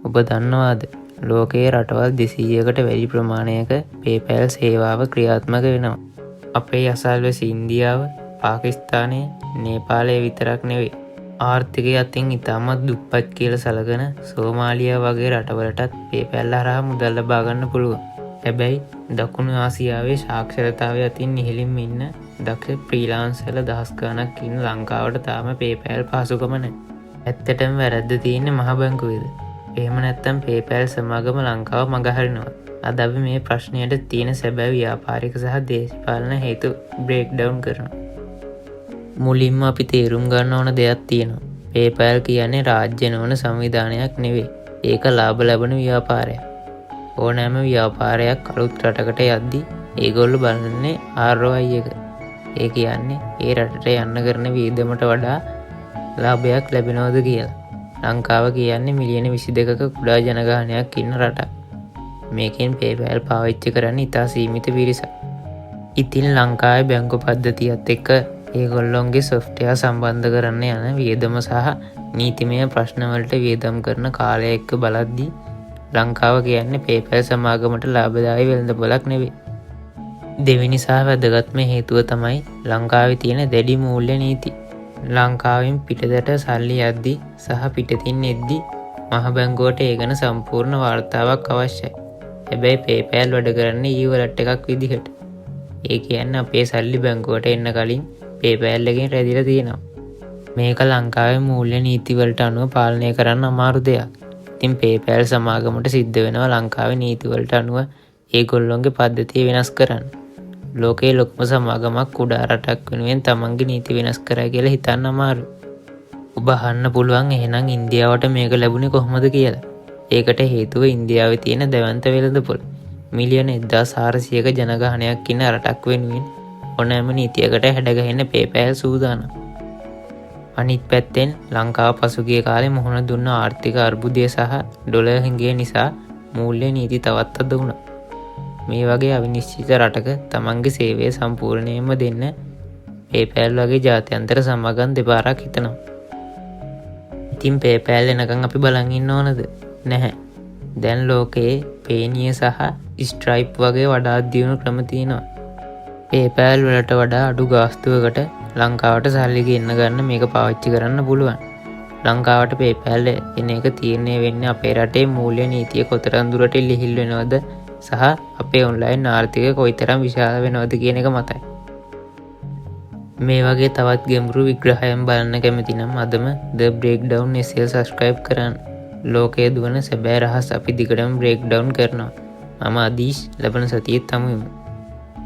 ඔබ දන්නවාද ලෝකයේ රටවල් 200කට වැඩි ප්‍රමාණයක PayPal සේවාව ක්‍රියාත්මක වෙනවා. අපේ අසල්වැසි ඉන්දියාව, පාකිස්තානය, නේපාලය විතරක් නෙවෙයි. ආර්ථිකය අතින් ඉතාමත් දුප්පත් කියලා සලකන සෝමාලියා වගේ රටවලටත් PayPal හරහා මුදල් ලබා ගන්න පුළුවන්. හැබැයි දකුණු ආසියාවේ සාක්ෂරතාවය අතින් ඉහළින්ම ඉන්න දක්ෂ ෆ්‍රීලාන්සර්ලා දහස් ගණනක් ඉන්න ලංකාවට තාම PayPal පහසුකම නැහැ. ඇත්තටම වැරද්ද තියෙන්නේ මහ බැංකුවේද? එහෙම නැත්නම් PayPal සමාගම ලංකාව මගහරිනවා. අද අපි මේ ප්‍රශ්නයට තියෙන සැබෑ ව්‍යාපාරික සහ දේශපාලන හේතු බ්‍රේක් ඩවුන් කරනවා. මුලින්ම අපි තේරුම් ගන්න ඕන දෙයක් තියෙනවා. PayPal කියන්නේ රාජ්‍ය නොවන සංවිධානයක් නෙවෙයි. ඒක ලාභ ලබන ව්‍යාපාරයක්. ඕනෑම ව්‍යාපාරයක් අලුත් රටකට යද්දී ඒගොල්ලෝ බලන්නේ ROI එක. ඒ කියන්නේ ඒ රටට යන්න කරන වියදමට වඩා ලාභයක් ලැබෙනවද කියලා. ලංකාව කියන්නේ මිලියන 22ක කුඩා ජනගහනයක් ඉන්න රටක්. මේකෙන් PayPal පාවිච්චි කරන්නේ ඉතා සීමිත පිරිසක්. ඉතින් ලංකාවේ බැංකු පද්ධතියත් එක්ක ඒගොල්ලොන්ගේ සොෆ්ට්වෙයාර් සම්බන්ධ කරන්න යන වියදම සහ නීතිමය ප්‍රශ්නවලට වියදම් කරන කාලය එක්ක බලද්දී ලංකාව කියන්නේ PayPal සමාගමට ලාභදායී වෙළඳපොළක් නෙවෙයි. දෙවෙනි සහ වැදගත්ම හේතුව තමයි ලංකාවේ තියෙන දැඩි මූල්‍ය නීති. ලංකාවෙන් පිටතට සල්ලි යද්දී සහ පිටතින් එද්දී මහ බැංකුවට ඒ ගැන සම්පූර්ණ වාර්තාවක් අවශ්‍යයි. හැබැයි PayPal වැඩ කරන්නේ ඊවලට් එකක් විදිහට. ඒ කියන්නේ අපේ සල්ලි බැංකුවට එන්න කලින් PayPal එකෙන් රැඳිලා තියෙනවා. මේක ලංකාවේ මූල්‍ය නීති වලට අනුව පාලනය කරන්න අමාරු දෙයක්. ඉතින් PayPal සමාගමට සිද්ධ වෙනවා ලංකාවේ නීති වලට අනුව ඒගොල්ලොන්ගේ පද්ධතිය වෙනස් කරන්න. ලෝකයේ ලොකුම සමාගමක් කුඩා රටක් වෙනුවෙන් තමන්ගේ නීති වෙනස් කරයි කියලා හිතන්න අමාරු. ඔබ අහන්න පුළුවන් එහෙනම් ඉන්දියාවට මේක ලැබුණේ කොහොමද කියලා. ඒකට හේතුව ඉන්දියාවේ තියෙන දැවැන්ත වෙළඳපොළ. මිලියන 1400ක ජනගහනයක් ඉන්න රටක් වෙනුවෙන් ඕනෑම නීතියකට හැඩගැහෙන්න PayPal සූදානම්. අනිත් පැත්තෙන් ලංකාව පසුගිය කාලේ මුහුණ දුන්න ආර්ථික අර්බුදය සහ ඩොලර් හිඟය නිසා මූල්‍ය නීති තවත් අද වුණා. මේ වගේ අවිනිශ්චිත රටක තමන්ගේ සේවය සම්පූර්ණයෙන්ම දෙන්න PayPal වගේ ජාත්‍යන්තර සමාගම් දෙපාරක් හිතනවා. ඉතින් PayPal එනකන් අපි බලන් ඉන්න ඕනද? නැහැ. දැන් ලෝකයේ Payoneer සහ Stripe වගේ වඩා දියුණු ක්‍රම තියෙනවා. PayPal වලට වඩා අඩු ගාස්තුවකට ලංකාවට සල්ලි ගෙන්න ගන්න මේක පාවිච්චි කරන්න පුළුවන්. ලංකාවට PayPal එන එක තීරණය වෙන්නේ අපේ රටේ මූල්‍ය නීතිය කොතරම් දුරට ලිහිල් වෙනවද සහ අපේ ඔන්ලයින් ආර්ථිකය කොයිතරම් විශාල වෙනවද කියන එක මතයි. මේ වගේ තවත් ගැඹුරු විග්‍රහයන් බලන්න කැමති නම් අදම The Breakdown SL subscribe කරන්න. ලෝකයේ දුවන සැබෑ රහස් අපි දිගටම බ්‍රේක් ඩවුන් කරනවා. මම අදීෂ් ලබන සතියේ හමු වෙමු.